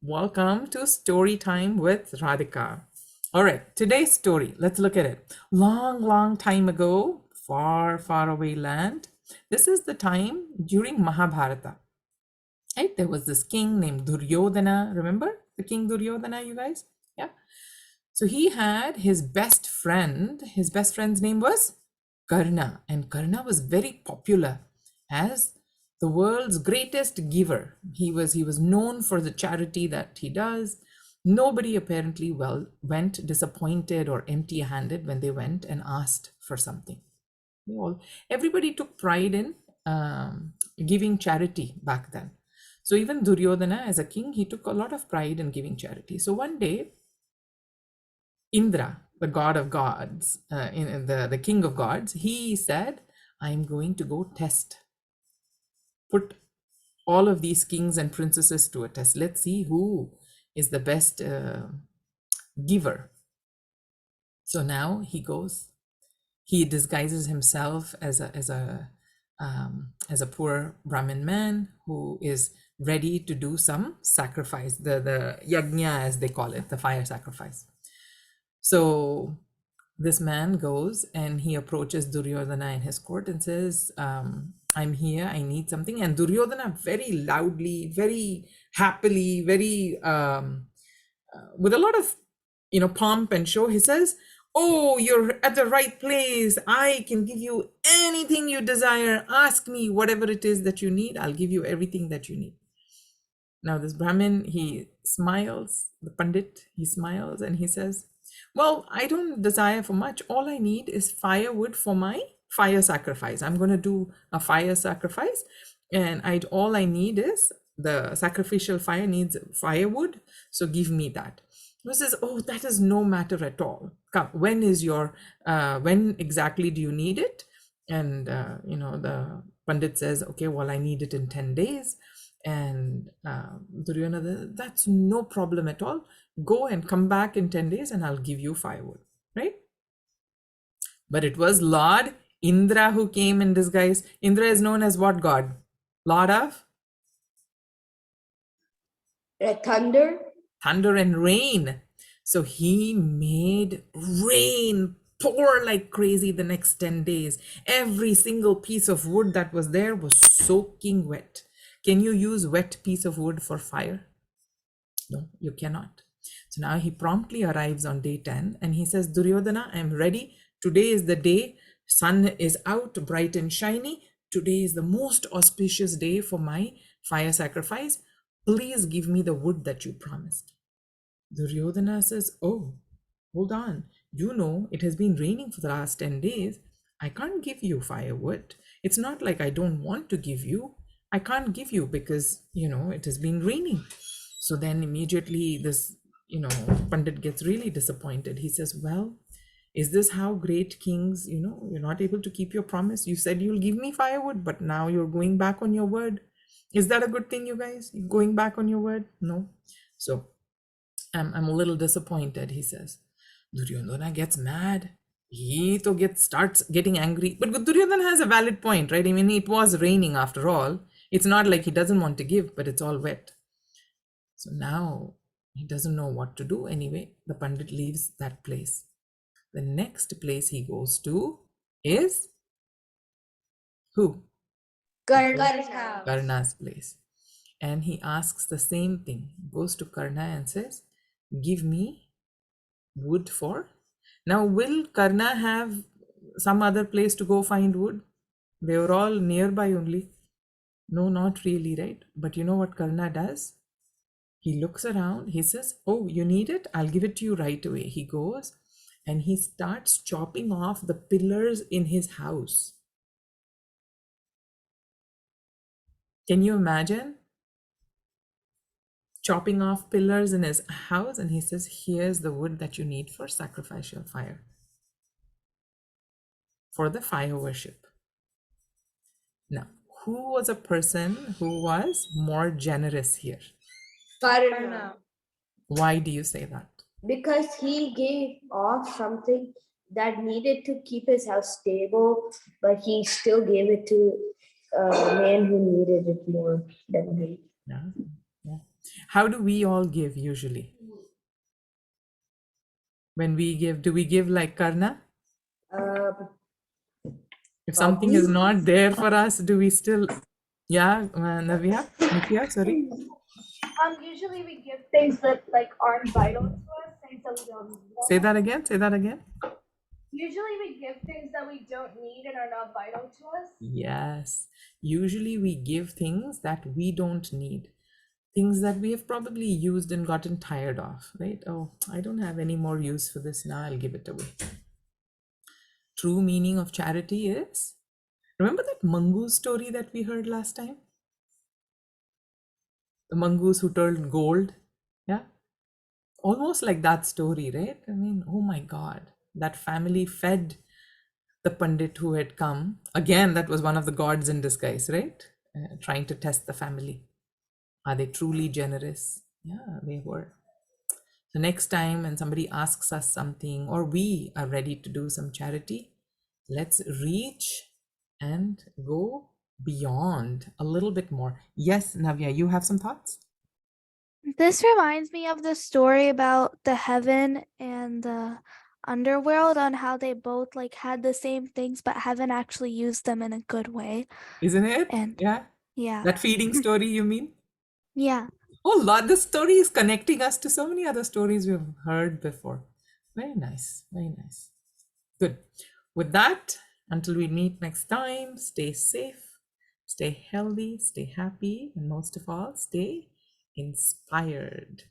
Welcome to Story Time with Radhika. All right, today's story, let's look at it. Long, long time ago, far, far away land. This is the time during Mahabharata. Right? There was this king named Duryodhana. Remember the king Duryodhana, you guys? Yeah. So he had his best friend. His best friend's name was Karna, and Karna was very popular as the world's greatest giver. He was known for the charity that he does. Nobody apparently went disappointed or empty-handed when they went and asked for something. Everybody took pride in giving charity back then. So even Duryodhana, as a king, he took a lot of pride in giving charity. So one day, Indra, the god of gods, the king of gods, he said, I'm going to go put all of these kings and princesses to a test. Let's see who is the best giver. So now he goes, he disguises himself as a poor Brahmin man who is ready to do some sacrifice, the yajna as they call it, the fire sacrifice. So this man goes and he approaches Duryodhana in his court and says, I'm here, I need something. And Duryodhana very loudly, very happily, very with a lot of pomp and show, he says, oh, you're at the right place. I can give you anything you desire. Ask me whatever it is that you need. I'll give you everything that you need. Now this Brahmin, he smiles, the Pandit, he smiles and he says, well, I don't desire for much. All I need is firewood for my fire sacrifice. I'm going to do a fire sacrifice, and all I need is the sacrificial fire needs firewood. So give me that. He says, oh, that is no matter at all. Come, when exactly do you need it? And the Pandit says, okay, well, I need it in 10 days. And Duryodhana, that's no problem at all. Go and come back in 10 days and I'll give you firewood, right? But it was Lord Indra who came in disguise. Indra is known as what god? Lord of? Thunder. Thunder and rain. So he made rain pour like crazy the next 10 days. Every single piece of wood that was there was soaking wet. Can you use wet piece of wood for fire? No, you cannot. So now he promptly arrives on day 10 and he says, Duryodhana, I'm ready. Today is the day. Sun is out, bright and shiny. Today is the most auspicious day for my fire sacrifice. Please give me the wood that you promised. Duryodhana says, oh, hold on. You know, it has been raining for the last 10 days. I can't give you firewood. It's not like I don't want to give you. I can't give you because, it has been raining. So then immediately this, Pandit gets really disappointed. He says, well, is this how great kings, you're not able to keep your promise? You said you'll give me firewood, but now you're going back on your word. Is that a good thing, you guys? Going back on your word? No. So I'm a little disappointed, he says. Duryodhana gets mad. He starts getting angry. But Duryodhana has a valid point, right? I mean, it was raining after all. It's not like he doesn't want to give, but it's all wet. So now he doesn't know what to do. Anyway, the Pandit leaves that place. The next place he goes to is who? Karna's place. And he asks the same thing. Goes to Karna and says, give me wood for. Now, will Karna have some other place to go find wood? They were all nearby only. No, not really, right? But you know what Karna does? He looks around, he says, oh, you need it? I'll give it to you right away. He goes and he starts chopping off the pillars in his house. Can you imagine? Chopping off pillars in his house, and he says, here's the wood that you need for sacrificial fire, for the fire worship. Now, who was a person who was more generous here? Karna. Why do you say that? Because he gave off something that needed to keep his house stable, but he still gave it to a man who needed it more than him. Yeah. How do we all give usually? When we give, do we give like Karna? Um, If something is probably. not there for us, do we still, yeah, Navya? Nitya, sorry. Usually we give things that like aren't vital to us, things that we don't need Say that almost. again, say that again. Usually we give things that we don't need and are not vital to us. Yes. Usually we give things that we don't need, things that we have probably used and gotten tired of, right? Oh, I don't have any more use for this now, I'll give it away. True meaning of charity is, remember that mongoose story that we heard last time? The mongoose who turned gold? Yeah. Almost like that story, right? I mean, oh my God, that family fed the Pandit who had come. Again, that was one of the gods in disguise, right? Trying to test the family. Are they truly generous? Yeah, they were. So, next time when somebody asks us something or we are ready to do some charity, let's reach and go beyond a little bit more. Yes, Navya, you have some thoughts? This reminds me of the story about the heaven and the underworld on how they both like had the same things but haven't actually used them in a good way. Isn't it? And Yeah. yeah. That feeding story, you mean? Yeah. Oh Lord, this story is connecting us to so many other stories we've heard before. Very nice, very nice. Good. With that, until we meet next time, stay safe, stay healthy, stay happy, and most of all, stay inspired.